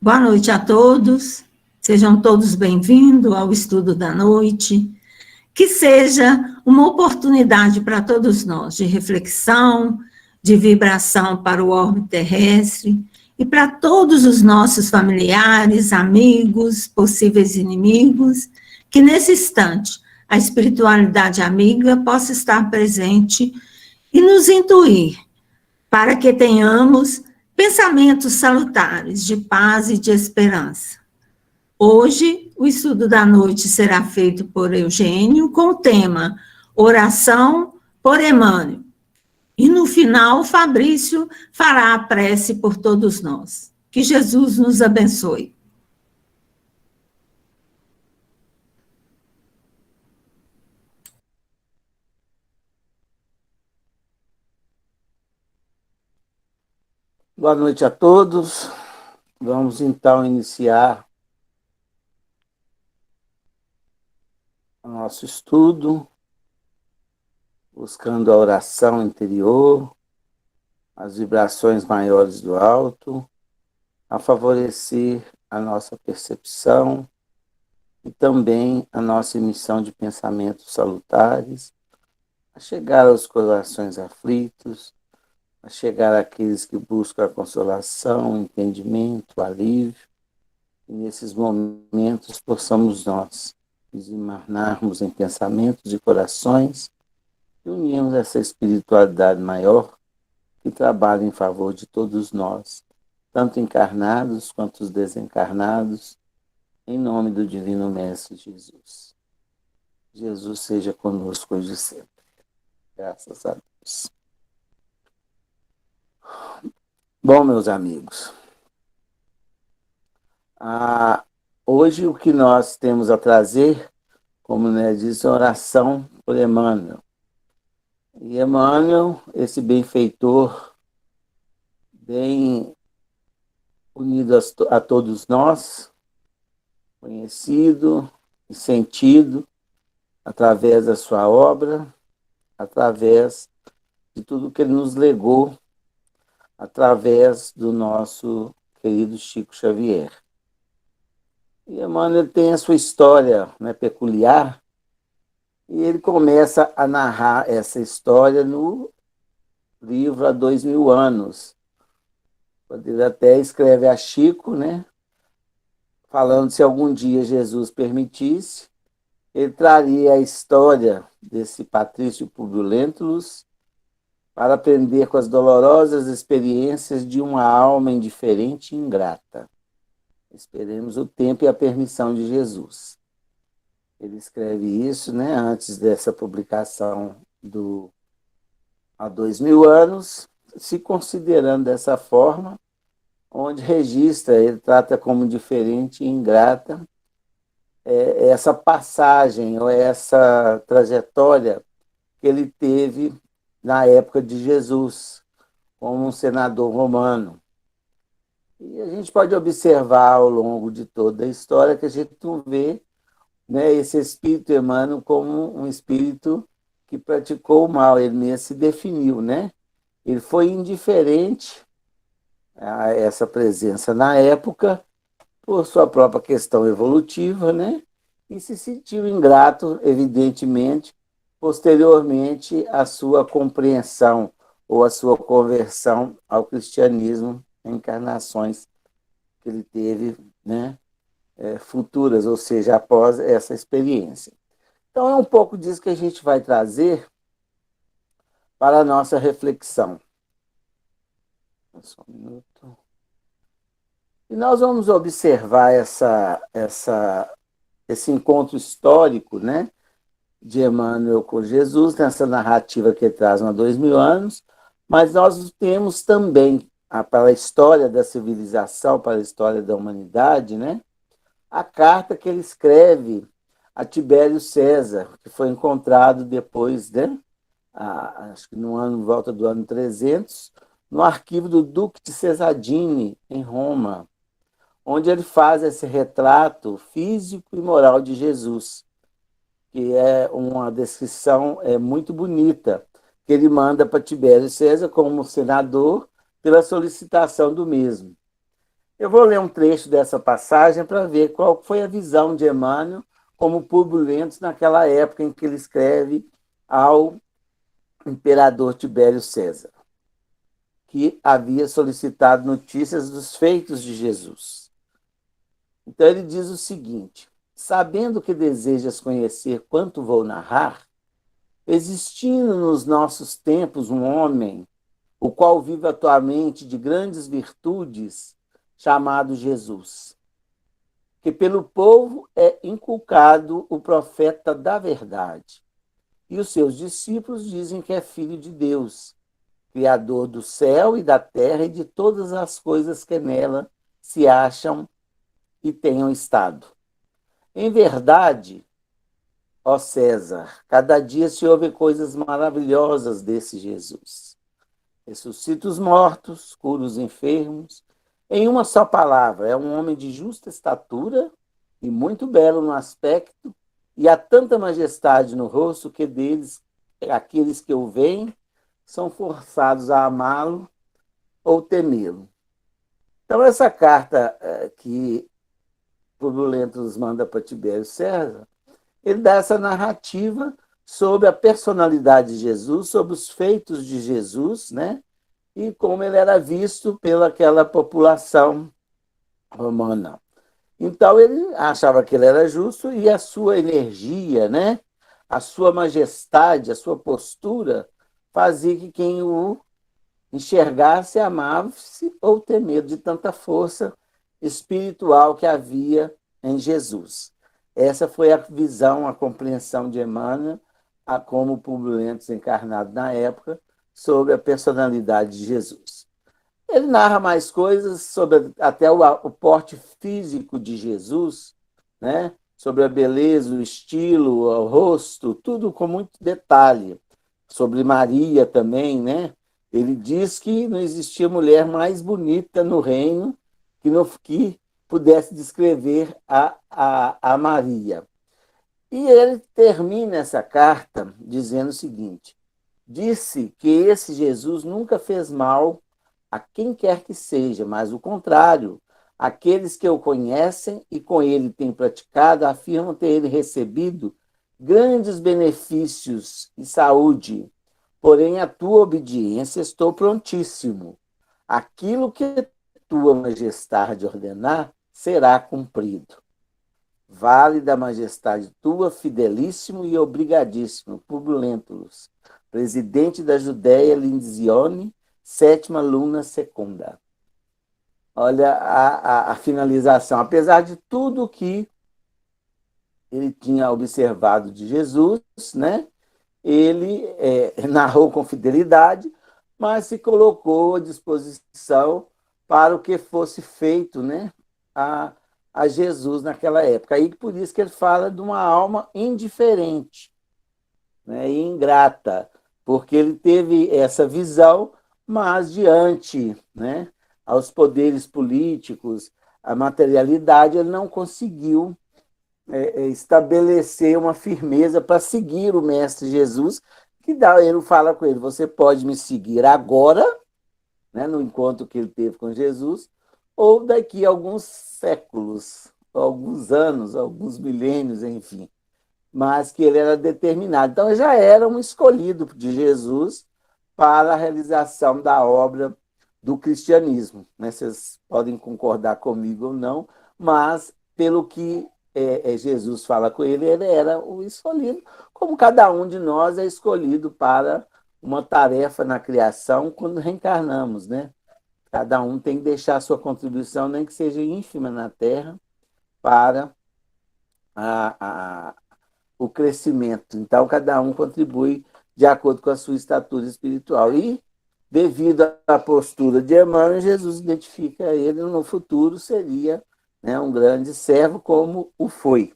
Boa noite a todos, sejam todos bem-vindos ao estudo da noite. Que seja uma oportunidade para todos nós de reflexão, de vibração para o orbe terrestre e para todos os nossos familiares, amigos, possíveis inimigos, que nesse instante a espiritualidade amiga possa estar presente e nos intuir para que tenhamos pensamentos salutares de paz e de esperança. Hoje, o estudo da noite será feito por Eugênio com o tema Oração por Emmanuel. E no final, Fabrício fará a prece por todos nós. Que Jesus nos abençoe. Boa noite a todos. Vamos então iniciar o nosso estudo, buscando a oração interior, as vibrações maiores do alto, a favorecer a nossa percepção e também a nossa emissão de pensamentos salutares, a chegar aos corações aflitos, a chegar àqueles que buscam a consolação, o entendimento, o alívio, e nesses momentos possamos nós desencarnarmos em pensamentos e corações e unirmos essa espiritualidade maior que trabalha em favor de todos nós, tanto encarnados quanto os desencarnados, em nome do Divino Mestre Jesus. Jesus seja conosco hoje e sempre. Graças a Deus. Bom, meus amigos, hoje o que nós temos a trazer, como diz, oração por Emmanuel. E Emmanuel, esse benfeitor, bem unido a todos nós, conhecido e sentido através da sua obra, através de tudo que ele nos legou, através do nosso querido Chico Xavier. E Emmanuel tem a sua história peculiar, e ele começa a narrar essa história no livro Há 2000 anos, quando ele até escreve a Chico, falando se algum dia Jesus permitisse, ele traria a história desse Patrício Públio Lentulus para aprender com as dolorosas experiências de uma alma indiferente e ingrata. Esperemos o tempo e a permissão de Jesus. Ele escreve isso antes dessa publicação do Há 2000 anos, se considerando dessa forma, onde registra, ele trata como indiferente e ingrata essa passagem ou essa trajetória que ele teve na época de Jesus, como um senador romano. E a gente pode observar ao longo de toda a história que a gente não vê esse espírito Emmanuel como um espírito que praticou o mal, ele mesmo se definiu, Ele foi indiferente a essa presença na época, por sua própria questão evolutiva, e se sentiu ingrato, evidentemente, posteriormente à sua compreensão ou à sua conversão ao cristianismo, encarnações que ele teve, futuras, ou seja, após essa experiência. Então, é um pouco disso que a gente vai trazer para a nossa reflexão. Só um minuto. E nós vamos observar esse encontro histórico, de Emmanuel com Jesus, nessa narrativa que ele traz há 2000 anos, mas nós temos também, para a história da civilização, para a história da humanidade, a carta que ele escreve a Tibério César, que foi encontrado depois, acho que no volta do ano 300, no arquivo do Duque de Cesadini, em Roma, onde ele faz esse retrato físico e moral de Jesus, que é uma descrição muito bonita, que ele manda para Tibério César como senador pela solicitação do mesmo. Eu vou ler um trecho dessa passagem para ver qual foi a visão de Emmanuel como Públio Lentulus naquela época em que ele escreve ao imperador Tibério César, que havia solicitado notícias dos feitos de Jesus. Então ele diz o seguinte: sabendo que desejas conhecer quanto vou narrar, existindo nos nossos tempos um homem, o qual vive atualmente de grandes virtudes, chamado Jesus, que pelo povo é inculcado o profeta da verdade, e os seus discípulos dizem que é filho de Deus, Criador do céu e da terra e de todas as coisas que nela se acham e tenham estado. Em verdade, ó César, cada dia se ouve coisas maravilhosas desse Jesus. Ressuscita os mortos, cura os enfermos. Em uma só palavra, é um homem de justa estatura e muito belo no aspecto, e há tanta majestade no rosto que deles, aqueles que o veem, são forçados a amá-lo ou temê-lo. Então, essa carta que Públio Lentulus manda para Tibério César, ele dá essa narrativa sobre a personalidade de Jesus, sobre os feitos de Jesus, né? E como ele era visto pelaquela população romana. Então, ele achava que ele era justo e a sua energia, né? A sua majestade, a sua postura, fazia que quem o enxergasse, amasse ou ter medo de tanta força espiritual que havia em Jesus. Essa foi a visão, a compreensão de Emmanuel, como Públio Lentulus encarnado na época, sobre a personalidade de Jesus. Ele narra mais coisas sobre até o porte físico de Jesus, né? Sobre a beleza, o estilo, o rosto, tudo com muito detalhe. Sobre Maria também, né? Ele diz que não existia mulher mais bonita no reino que pudesse descrever a Maria. E ele termina essa carta dizendo o seguinte: disse que esse Jesus nunca fez mal a quem quer que seja, mas o contrário, aqueles que o conhecem e com ele têm praticado afirmam ter ele recebido grandes benefícios e saúde. Porém, a tua obediência estou prontíssimo. Aquilo que tua majestade ordenar será cumprido. Vale da majestade tua, fidelíssimo e obrigadíssimo, Públio Lentulus, presidente da Judéia Lindisione, sétima luna secunda. Olha a finalização. Apesar de tudo que ele tinha observado de Jesus, né? Ele narrou com fidelidade, mas se colocou à disposição para o que fosse feito, né? A Jesus naquela época. Aí por isso que ele fala de uma alma indiferente, né, e ingrata, porque ele teve essa visão, mas diante, né, aos poderes políticos, a materialidade, ele não conseguiu estabelecer uma firmeza para seguir o Mestre Jesus, que ele fala com ele: você pode me seguir agora, né, no encontro que ele teve com Jesus, ou daqui a alguns séculos, alguns anos, alguns milênios, enfim. Mas que ele era determinado. Então, já era um escolhido de Jesus para a realização da obra do cristianismo. Né? Vocês podem concordar comigo ou não, mas pelo que Jesus fala com ele, ele era o escolhido, como cada um de nós é escolhido para uma tarefa na criação quando reencarnamos, né? Cada um tem que deixar a sua contribuição, nem que seja ínfima na Terra, para o crescimento. Então, cada um contribui de acordo com a sua estatura espiritual. E, devido à postura de Emmanuel, Jesus identifica ele no futuro, seria, né, um grande servo, como o foi.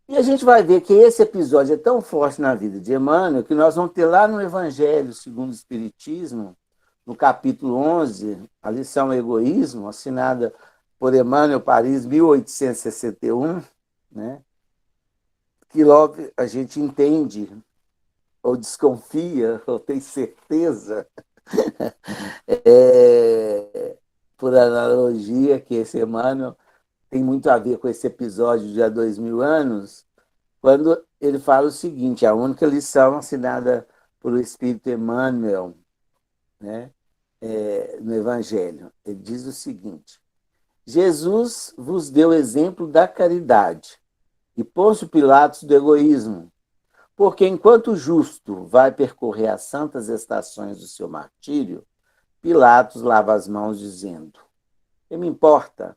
E a gente vai ver que esse episódio é tão forte na vida de Emmanuel que nós vamos ter lá no Evangelho segundo o Espiritismo, no capítulo 11, a lição Egoísmo, assinada por Emmanuel, Paris, 1861, né? Que logo a gente entende, ou desconfia, ou tem certeza, por analogia, que esse Emmanuel tem muito a ver com esse episódio de há 2000 anos, quando ele fala o seguinte: a única lição assinada por o Espírito Emmanuel, né, no Evangelho, ele diz o seguinte: Jesus vos deu exemplo da caridade e Pôncio Pilatos do egoísmo, porque enquanto o justo vai percorrer as santas estações do seu martírio, Pilatos lava as mãos dizendo: que me importa?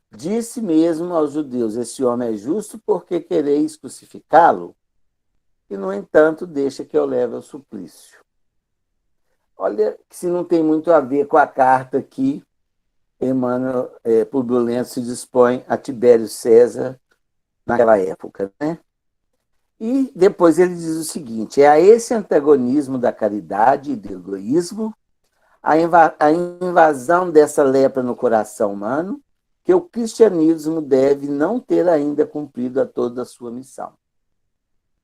Disse mesmo aos judeus: esse homem é justo, porque quereis crucificá-lo? E, no entanto, deixa que eu leve ao suplício. Olha que se não tem muito a ver com a carta que Emmanuel Publio Lento se dispõe a Tibério César naquela época, né? E depois ele diz o seguinte: é a esse antagonismo da caridade e do egoísmo, a invasão dessa lepra no coração humano, que o cristianismo deve não ter ainda cumprido a toda a sua missão.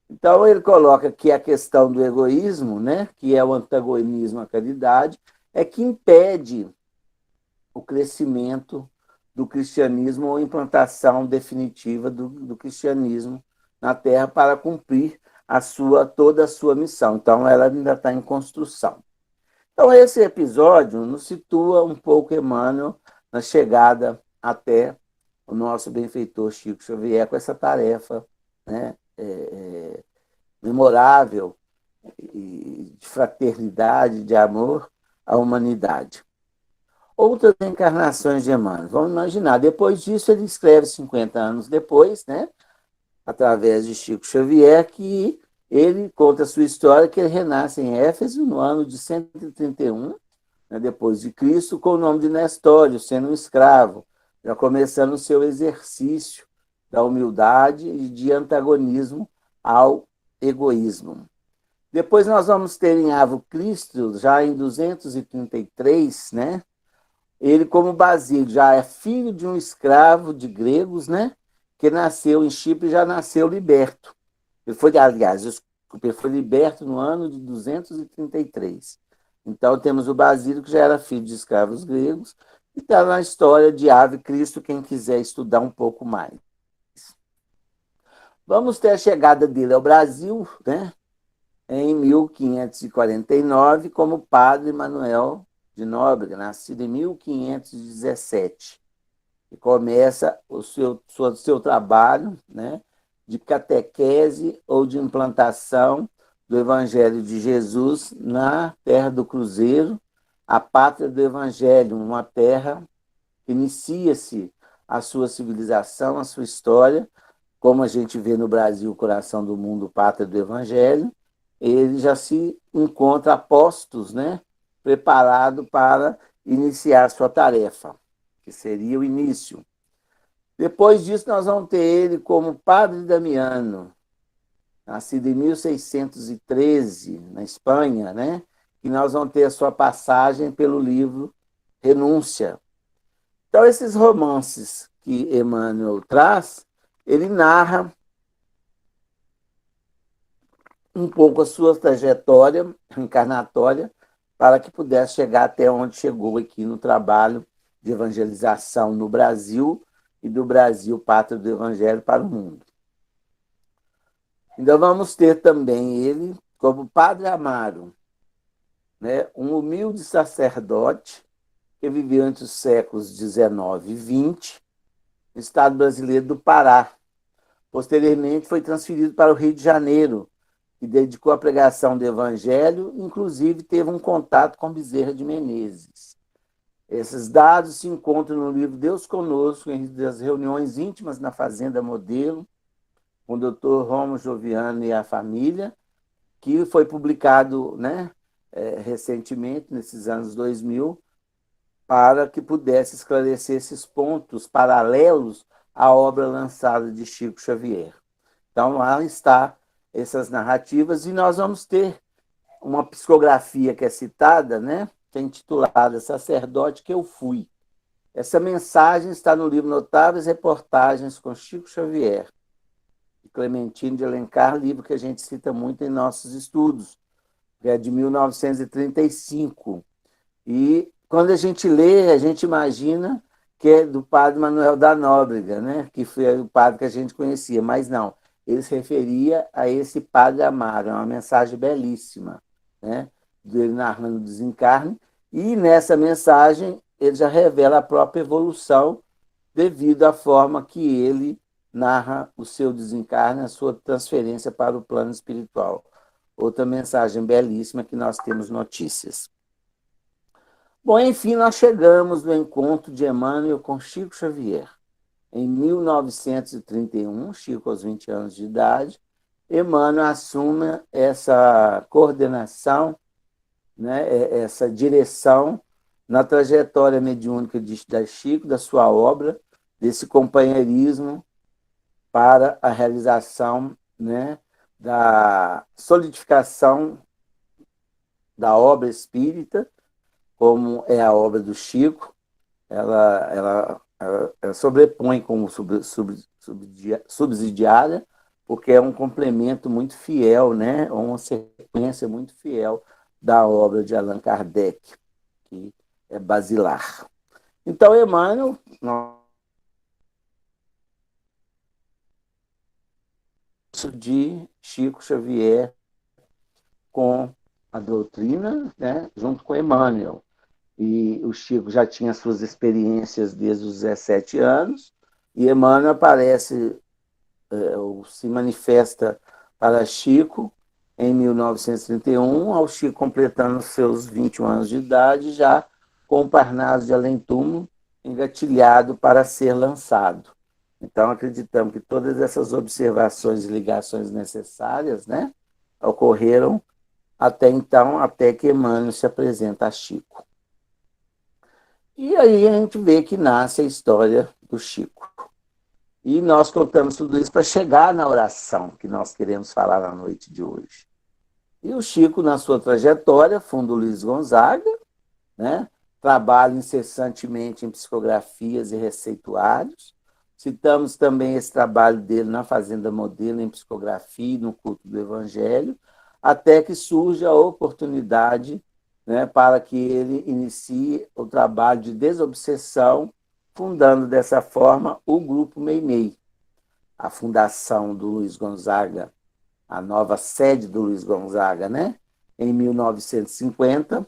Então, ele coloca que a questão do egoísmo, né, que é o antagonismo à caridade, é que impede o crescimento do cristianismo ou a implantação definitiva do cristianismo na Terra para cumprir toda a sua missão. Então, ela ainda está em construção. Então, esse episódio nos situa um pouco, Emmanuel, na chegada até o nosso benfeitor Chico Xavier com essa tarefa, né, memorável, de fraternidade, de amor à humanidade. Outras encarnações de Emmanuel. Vamos imaginar, depois disso ele escreve 50 anos depois, né, através de Chico Xavier, que ele conta a sua história, que ele renasce em Éfeso no ano de 131, né, depois de Cristo, com o nome de Nestório, sendo um escravo, já começando o seu exercício da humildade e de antagonismo ao egoísmo. Depois nós vamos ter em Avo Cristo, já em 233, né, ele, como Basílio, já é filho de um escravo de gregos, né, que nasceu em Chipre e já nasceu liberto. Ele foi, aliás, ele foi liberto no ano de 233. Então, temos o Basílio, que já era filho de escravos gregos, e está na história de Ave Cristo, quem quiser estudar um pouco mais. Vamos ter a chegada dele ao Brasil, né, em 1549, como padre Manuel de Nóbrega, nascido em 1517. E começa o seu trabalho, né, de catequese ou de implantação do Evangelho de Jesus na terra do Cruzeiro, a pátria do Evangelho, uma terra que inicia-se a sua civilização, a sua história, como a gente vê no Brasil, coração do mundo, pátria do Evangelho. Ele já se encontra a postos, né, preparado para iniciar sua tarefa, que seria o início. Depois disso, nós vamos ter ele como Padre Damiano, nascido em 1613, na Espanha, né? E nós vamos ter a sua passagem pelo livro Renúncia. Então, esses romances que Emmanuel traz, ele narra um pouco a sua trajetória encarnatória para que pudesse chegar até onde chegou aqui no trabalho de evangelização no Brasil e do Brasil, pátria do Evangelho, para o mundo. Então, vamos ter também ele como Padre Amaro, né, um humilde sacerdote que viveu entre os séculos XIX e XX no estado brasileiro do Pará. Posteriormente, foi transferido para o Rio de Janeiro e dedicou à pregação do Evangelho, inclusive teve um contato com Bezerra de Menezes. Esses dados se encontram no livro Deus Conosco, em das reuniões íntimas na Fazenda Modelo, com o Dr. Romo Joviano e a família, que foi publicado, né, recentemente, nesses anos 2000, para que pudesse esclarecer esses pontos paralelos à obra lançada de Chico Xavier. Então, lá está essas narrativas, e nós vamos ter uma psicografia que é citada, né, que é intitulada Sacerdote que eu fui. Essa mensagem está no livro Notáveis Reportagens com Chico Xavier, de Clementino de Alencar, livro que a gente cita muito em nossos estudos, que é de 1935. E quando a gente lê, a gente imagina que é do padre Manuel da Nóbrega, né? Que foi o padre que a gente conhecia, mas não. Ele se referia a esse padre Amaro, é uma mensagem belíssima, né? Dele narrando o desencarne, e nessa mensagem ele já revela a própria evolução devido à forma que ele narra o seu desencarne, a sua transferência para o plano espiritual. Outra mensagem belíssima que nós temos notícias. Bom, enfim, nós chegamos no encontro de Emmanuel com Chico Xavier. Em 1931, Chico aos 20 anos de idade, Emmanuel assume essa coordenação, né, essa direção na trajetória mediúnica da Chico, da sua obra, desse companheirismo para a realização, né, da solidificação da obra espírita, como é a obra do Chico. Ela sobrepõe como subsidiária, porque é um complemento muito fiel, né, uma sequência muito fiel da obra de Allan Kardec, que é basilar. Então, Emmanuel, de Chico Xavier com a doutrina, né, junto com Emmanuel. E o Chico já tinha suas experiências desde os 17 anos, e Emmanuel aparece, ou se manifesta para Chico em 1931, ao Chico completando seus 21 anos de idade, já com o Parnaso de Além-Túmulo engatilhado para ser lançado. Então, acreditamos que todas essas observações e ligações necessárias, né, ocorreram até então, até que Emmanuel se apresenta a Chico. E aí a gente vê que nasce a história do Chico. E nós contamos tudo isso para chegar na oração que nós queremos falar na noite de hoje. E o Chico, na sua trajetória, funda o Luiz Gonzaga, né, trabalha incessantemente em psicografias e receituários. Citamos também esse trabalho dele na Fazenda Modelo, em psicografia e no culto do Evangelho, até que surge a oportunidade, né, para que ele inicie o trabalho de desobsessão, fundando dessa forma o Grupo Meimei. A fundação do Luiz Gonzaga, a nova sede do Luiz Gonzaga, né, em 1950,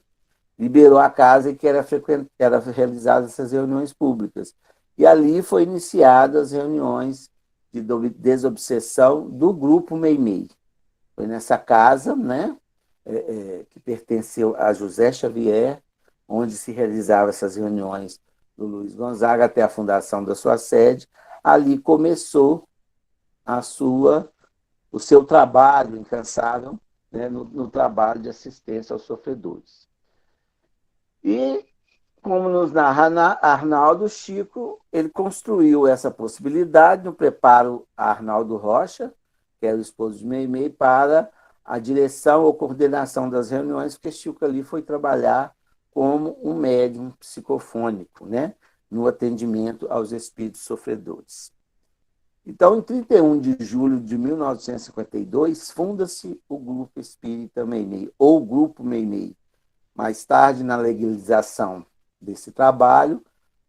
liberou a casa em que era realizadas essas reuniões públicas. E ali foi iniciadas as reuniões de desobsessão do Grupo Meimei. Foi nessa casa, né, que pertenceu a José Xavier, onde se realizavam essas reuniões do Luiz Gonzaga até a fundação da sua sede. Ali começou o seu trabalho incansável, né, no trabalho de assistência aos sofredores. E, como nos narra Arnaldo, Chico, ele construiu essa possibilidade no preparo a Arnaldo Rocha, que era o esposo de Meimei, para a direção ou coordenação das reuniões, porque Chico ali foi trabalhar como um médium psicofônico, né, no atendimento aos espíritos sofredores. Então, em 31 de julho de 1952, funda-se o Grupo Espírita Meimei, ou Grupo Meimei. Mais tarde, na legalização desse trabalho,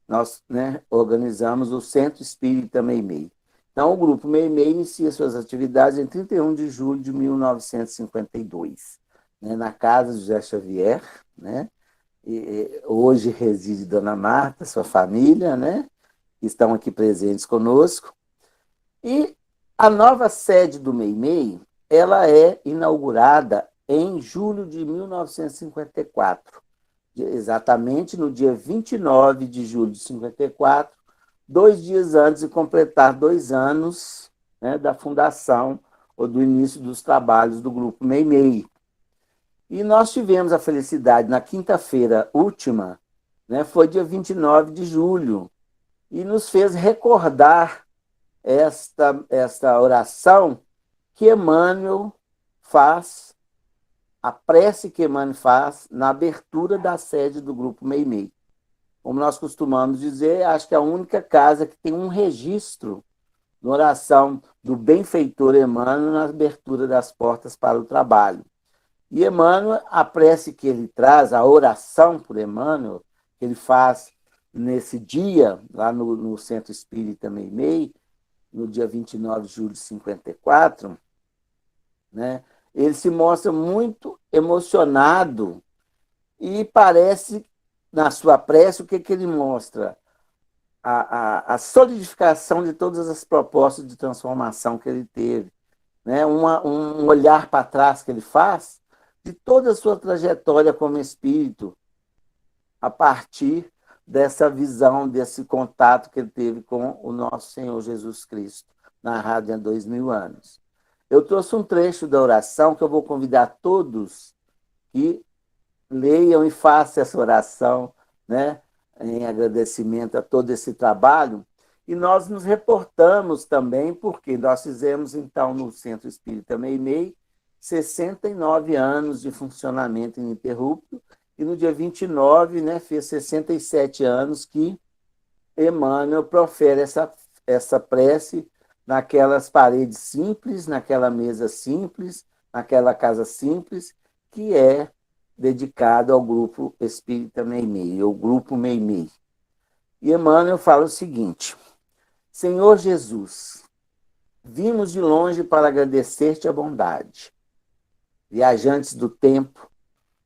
nós, né, organizamos o Centro Espírita Meimei. Então, o Grupo Meimei inicia suas atividades em 31 de julho de 1952, né, na casa de José Xavier, né? Hoje reside Dona Marta, sua família, né, que estão aqui presentes conosco. E a nova sede do Meimei, ela é inaugurada em julho de 1954, exatamente no dia 29 de julho de 54, 2 dias antes de completar 2 anos, né, da fundação ou do início dos trabalhos do Grupo Meimei. E nós tivemos a felicidade, na quinta-feira última, né, foi dia 29 de julho, e nos fez recordar esta oração que Emmanuel faz, a prece que Emmanuel faz na abertura da sede do Grupo Meimei. Como nós costumamos dizer, acho que é a única casa que tem um registro na oração do benfeitor Emmanuel na abertura das portas para o trabalho. E Emmanuel, a prece que ele traz, a oração por Emmanuel, que ele faz nesse dia, lá no Centro Espírita Meimei, no dia 29 de julho de 54, né, ele se mostra muito emocionado e parece, na sua prece, o que ele mostra? A solidificação de todas as propostas de transformação que ele teve, né? Um olhar para trás que ele faz de toda a sua trajetória como espírito, a partir dessa visão, desse contato que ele teve com o nosso Senhor Jesus Cristo, narrado há 2000 anos. Eu trouxe um trecho da oração que eu vou convidar todos que leiam e façam essa oração, né, em agradecimento a todo esse trabalho. E nós nos reportamos também, porque nós fizemos, então, no Centro Espírita Meimei, 69 anos de funcionamento ininterrupto, e no dia 29, né, fez 67 anos que Emmanuel profere essa prece naquelas paredes simples, naquela mesa simples, naquela casa simples, que é dedicado ao grupo Espírita Meimei, ou grupo Meimei. E Emmanuel fala o seguinte: Senhor Jesus, vimos de longe para agradecer-te a bondade. Viajantes do tempo,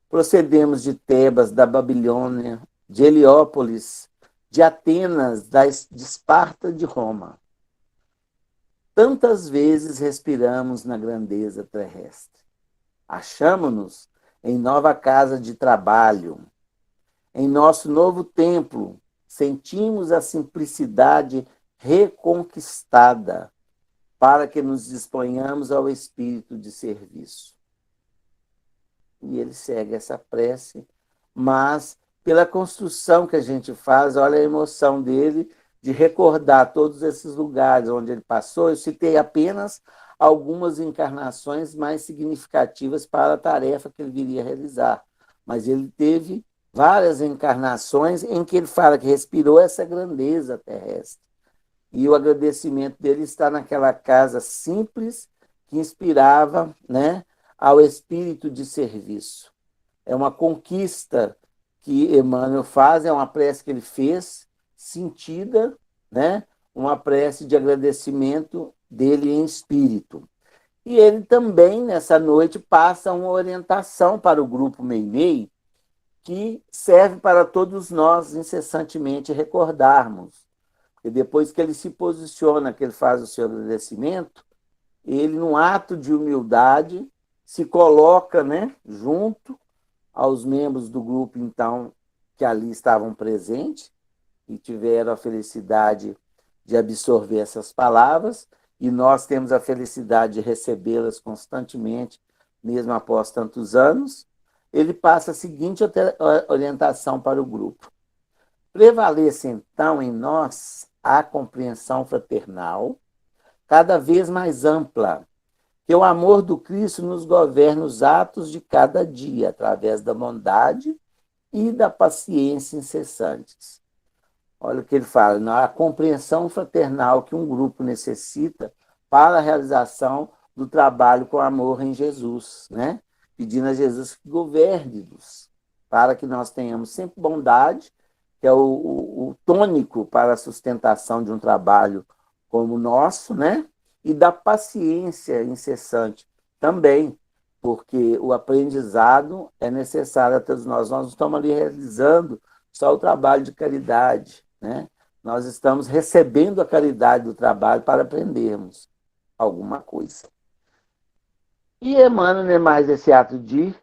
procedemos de Tebas, da Babilônia, de Heliópolis, de Atenas, de Esparta, de Roma. Tantas vezes respiramos na grandeza terrestre. Achamo-nos em nova casa de trabalho. Em nosso novo templo, sentimos a simplicidade reconquistada para que nos disponhamos ao espírito de serviço. E ele segue essa prece, mas pela construção que a gente faz, olha a emoção dele de recordar todos esses lugares onde ele passou. Eu citei apenas algumas encarnações mais significativas para a tarefa que ele viria a realizar, mas ele teve várias encarnações em que ele fala que respirou essa grandeza terrestre. E o agradecimento dele está naquela casa simples que inspirava, né, ao espírito de serviço. É uma conquista que Emmanuel faz, é uma prece que ele fez, sentida, né, uma prece de agradecimento dele em espírito. E ele também, nessa noite, passa uma orientação para o grupo Meimei, que serve para todos nós incessantemente recordarmos. E depois que ele se posiciona, que ele faz o seu agradecimento, ele, num ato de humildade, se coloca, né, junto aos membros do grupo, então, que ali estavam presentes e tiveram a felicidade de absorver essas palavras, e nós temos a felicidade de recebê-las constantemente, mesmo após tantos anos. Ele passa a seguinte orientação para o grupo: prevaleça, então, em nós a compreensão fraternal, cada vez mais ampla, que o amor do Cristo nos governe os atos de cada dia, através da bondade e da paciência incessantes. Olha o que ele fala: a compreensão fraternal que um grupo necessita para a realização do trabalho com amor em Jesus, né? Pedindo a Jesus que governe-nos, para que nós tenhamos sempre bondade, que é o tônico para a sustentação de um trabalho como o nosso, né? E da paciência incessante também, porque o aprendizado é necessário a todos nós. Nós não estamos ali realizando só o trabalho de caridade, né? Nós estamos recebendo a caridade do trabalho para aprendermos alguma coisa. E Emmanuel, né, mais esse ato de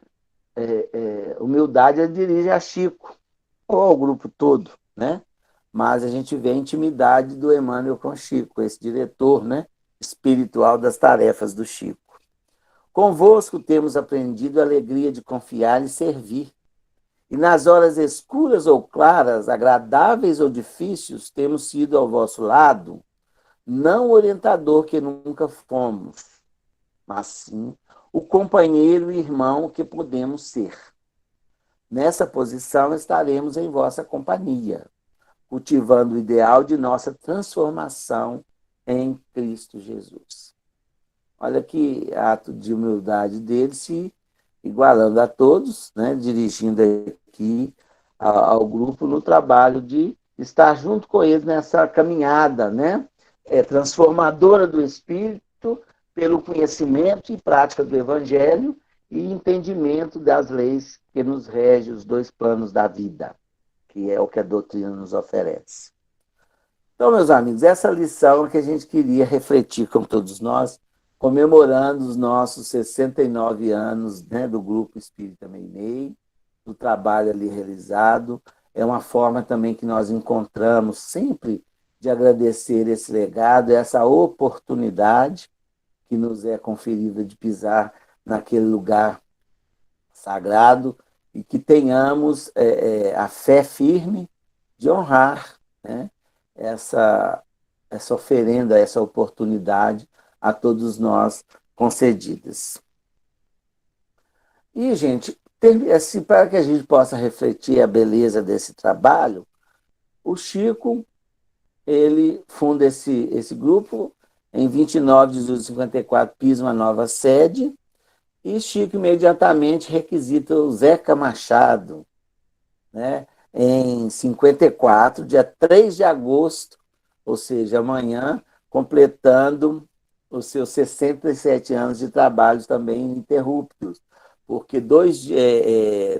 humildade, ele dirige a Chico, ou ao grupo todo, né? Mas a gente vê a intimidade do Emmanuel com Chico, esse diretor, né, espiritual das tarefas do Chico. Convosco temos aprendido a alegria de confiar e servir. E nas horas escuras ou claras, agradáveis ou difíceis, temos sido ao vosso lado, não o orientador que nunca fomos, mas sim o companheiro e irmão que podemos ser. Nessa posição estaremos em vossa companhia, cultivando o ideal de nossa transformação em Cristo Jesus. Olha que ato de humildade dele, se igualando a todos, né, dirigindo aqui ao grupo no trabalho de estar junto com eles nessa caminhada, né? Transformadora do espírito pelo conhecimento e prática do Evangelho e entendimento das leis que nos regem os dois planos da vida, que é o que a doutrina nos oferece. Então, meus amigos, essa lição que a gente queria refletir com todos nós, comemorando os nossos 69 anos, né, do Grupo Espírita Meimei, do trabalho ali realizado. É uma forma também que nós encontramos sempre de agradecer esse legado, essa oportunidade que nos é conferida de pisar naquele lugar sagrado e que tenhamos a fé firme de honrar, né, essa oferenda, essa oportunidade a todos nós concedidas. E, gente, assim, para que a gente possa refletir a beleza desse trabalho, o Chico, ele funda esse grupo, em 29 de julho de 54, pisa uma nova sede, e Chico imediatamente requisita o Zeca Machado, né, em 54, dia 3 de agosto, ou seja, amanhã, completando os seus 67 anos de trabalho também ininterruptos, porque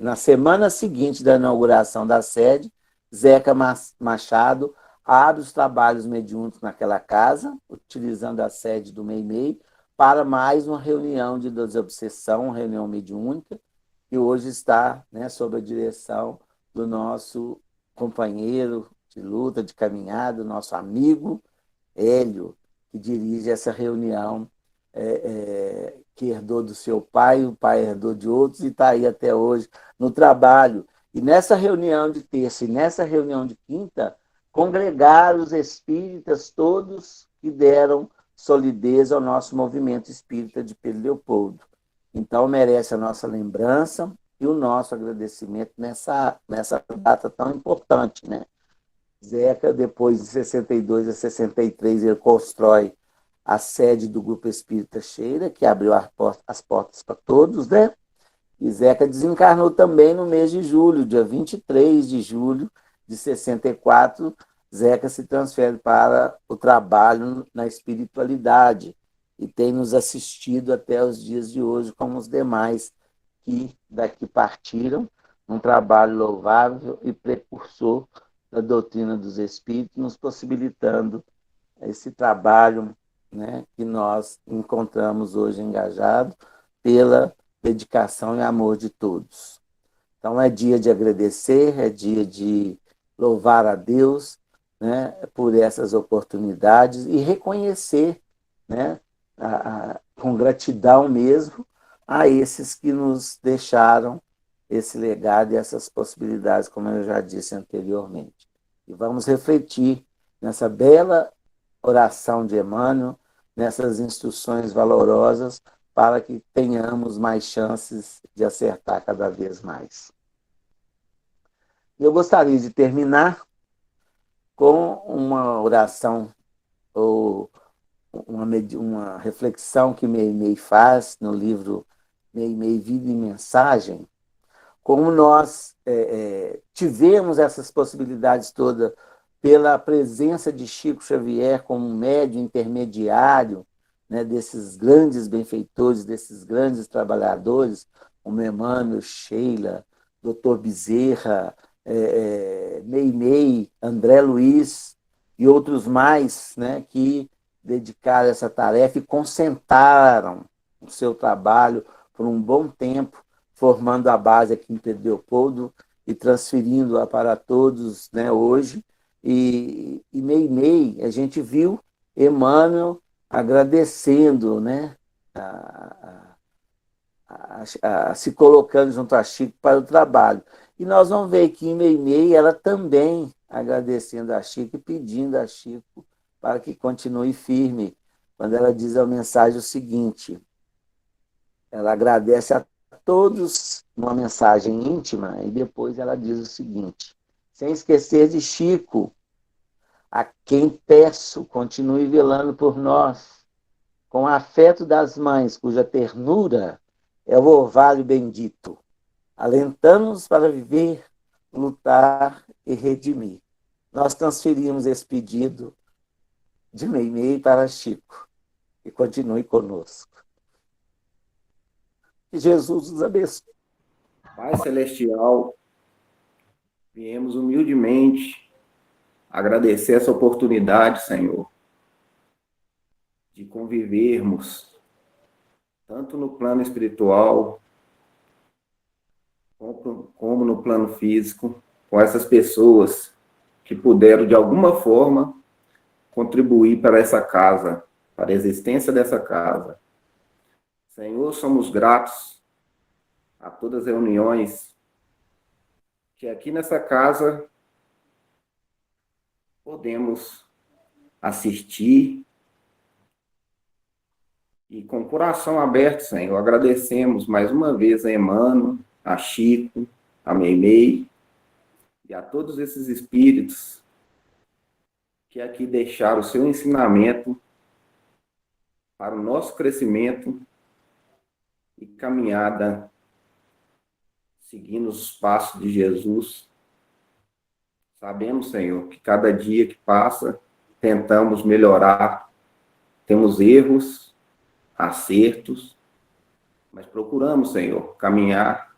na semana seguinte da inauguração da sede, Zeca Machado abre os trabalhos mediúnicos naquela casa, utilizando a sede do Meimei, para mais uma reunião de desobsessão, uma reunião mediúnica, que hoje está, né, sob a direção do nosso companheiro de luta, de caminhada, nosso amigo Hélio, que dirige essa reunião que herdou do seu pai, o pai herdou de outros e está aí até hoje no trabalho. E nessa reunião de terça e nessa reunião de quinta, congregaram os espíritas todos que deram solidez ao nosso movimento espírita de Pedro Leopoldo. Então, merece a nossa lembrança e o nosso agradecimento nessa data tão importante, né? Zeca, depois de 62 a 63, ele constrói a sede do Grupo Espírita Cheira, que abriu as portas para todos, né? E Zeca desencarnou também no mês de julho, dia 23 de julho de 64, Zeca se transfere para o trabalho na espiritualidade e tem nos assistido até os dias de hoje, como os demais que daqui partiram, um trabalho louvável e precursor da doutrina dos espíritos, nos possibilitando esse trabalho, né, que nós encontramos hoje engajado pela dedicação e amor de todos. Então, é dia de agradecer, é dia de louvar a Deus, né, por essas oportunidades e reconhecer, né, com gratidão mesmo, a esses que nos deixaram esse legado e essas possibilidades, como eu já disse anteriormente. E vamos refletir nessa bela oração de Emmanuel, nessas instruções valorosas, para que tenhamos mais chances de acertar cada vez mais. Eu gostaria de terminar com uma oração ou uma reflexão que Meimei faz no livro Meimei Vida e Mensagem, como nós tivemos essas possibilidades todas pela presença de Chico Xavier como um médium intermediário, né, desses grandes benfeitores, desses grandes trabalhadores, como Emmanuel, Sheila, Dr. Bezerra, Meimei, André Luiz e outros mais, né, que dedicaram essa tarefa e concentraram o seu trabalho por um bom tempo, formando a base aqui em Pedro Leopoldo e transferindo-a para todos, né, hoje. E Meimei, a gente viu Emmanuel agradecendo, né, se colocando junto a Chico para o trabalho. E nós vamos ver que em Meimei ela também agradecendo a Chico e pedindo a Chico para que continue firme, quando ela diz a mensagem o seguinte: ela agradece a todos uma mensagem íntima e depois ela diz o seguinte: sem esquecer de Chico, a quem peço continue velando por nós, com o afeto das mães, cuja ternura é o orvalho bendito, alentando-nos para viver lutar e redimir. Nós transferimos esse pedido de Meimei para Chico. E continue conosco. Que Jesus nos abençoe. Pai Celestial, viemos humildemente agradecer essa oportunidade, Senhor, de convivermos tanto no plano espiritual como no plano físico, com essas pessoas que puderam, de alguma forma, contribuir para essa casa, para a existência dessa casa. Senhor, somos gratos a todas as reuniões que aqui nessa casa podemos assistir e com o coração aberto, Senhor, agradecemos mais uma vez a Emmanuel, a Chico, a Meimei e a todos esses espíritos que aqui deixaram o seu ensinamento para o nosso crescimento e caminhada seguindo os passos de Jesus. Sabemos, Senhor, que cada dia que passa tentamos melhorar, temos erros, acertos, mas procuramos, Senhor, caminhar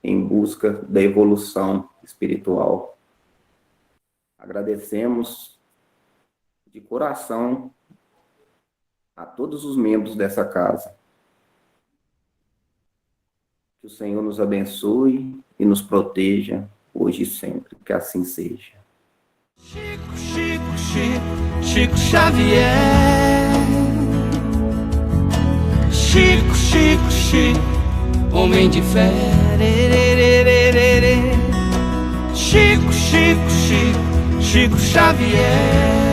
em busca da evolução espiritual. Agradecemos de coração a todos os membros dessa casa. Que o Senhor nos abençoe e nos proteja hoje e sempre. Que assim seja. Chico, Chico, Chico, Chico Xavier. Chico, Chico, Chico, homem de fé. Chico, Chico, Chico, Chico Xavier.